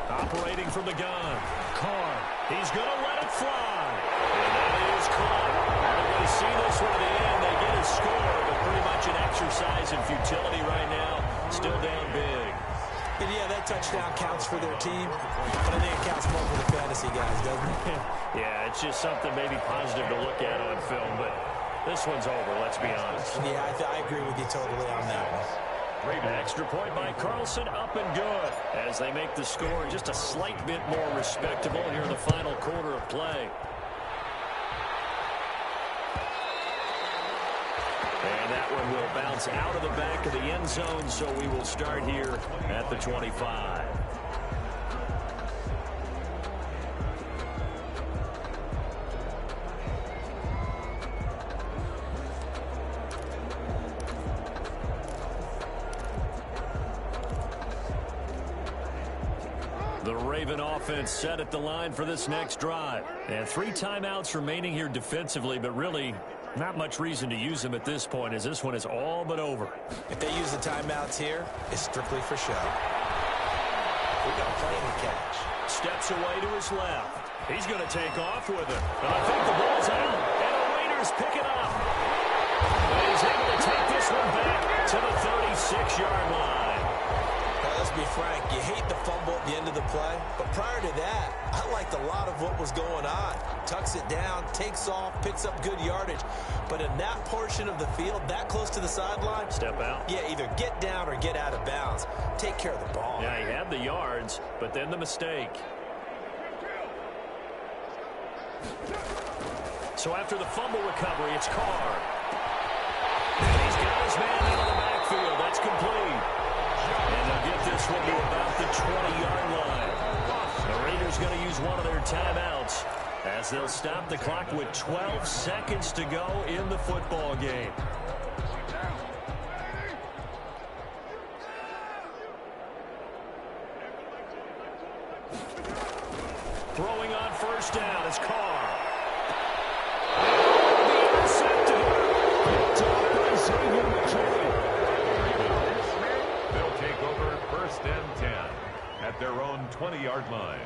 Operating from the gun. Carr. He's going to let it fly. And that is caught. They're going to see this one at the end. They get a score, but pretty much an exercise in futility right now. Still down big.
And yeah, that touchdown counts for their team, but I think it counts more for the fantasy guys, doesn't it?
Yeah, it's just something maybe positive to look at on film, but this one's over, let's be honest.
Yeah, I agree with you totally on that one.
Extra point by Carlson, up and good, as they make the score just a slight bit more respectable here in the final quarter of play. And that one will bounce out of the back of the end zone, so we will start here at the 25. The Raven offense set at the line for this next drive. And 3 timeouts remaining here defensively, but really not much reason to use them at this point, as this one is all but over.
If they use the timeouts here, it's strictly for show. We got a play in the catch.
Steps away to his left. He's going to take off with it. And I think the ball's out. And the Raiders pick it up. And he's able to take this one back to the 36-yard line.
Well, let's be frank, you hate the fumble at the end of the play, but prior to that, I liked a lot of what was going on. Tucks it down, takes off, picks up good yardage, but in that portion of the field, that close to the sideline,
step out.
Yeah, either get down or get out of bounds. Take care of the ball.
Yeah, he had the yards, but then the mistake. So after the fumble recovery, it's Carr. And he's got his man out of the backfield. That's complete. And they'll get this one to about the 20-yard line. The Raiders going to use one of their timeouts as they'll stop the clock with 12 seconds to go in the football game. Throwing on first down is Carr. The intercepted. Picked up by Xavier McKinney.
They'll take over 1st and 10 at their 20-yard line.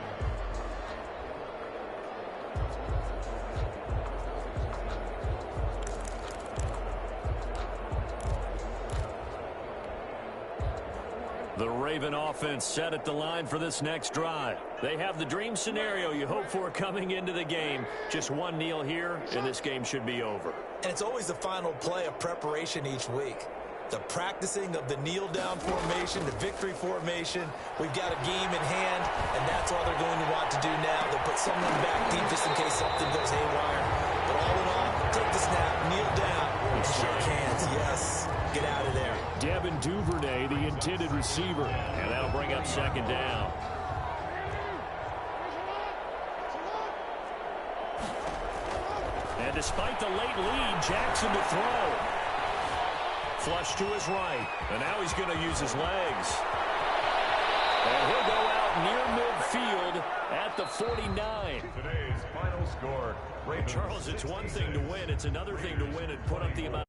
The Raven offense set at the line for this next drive. They have the dream scenario you hope for coming into the game. Just one kneel here, and this game should be over.
And it's always the final play of preparation each week. The practicing of the kneel-down formation, the victory formation. We've got a game in hand, and that's all they're going to want to do now. They'll put someone back deep just in case something goes haywire. But all in all, take the snap, kneel down, and shake hands. Yes, get out of there.
Devin Duvernay, the intended receiver. And that'll bring up second down. And despite the late lead, Jackson to throw. Flush to his right. And now he's going to use his legs. And he'll go out near midfield at the 49.
Today's final score.
Charles, it's one thing to win. It's another thing to win and put up the amount.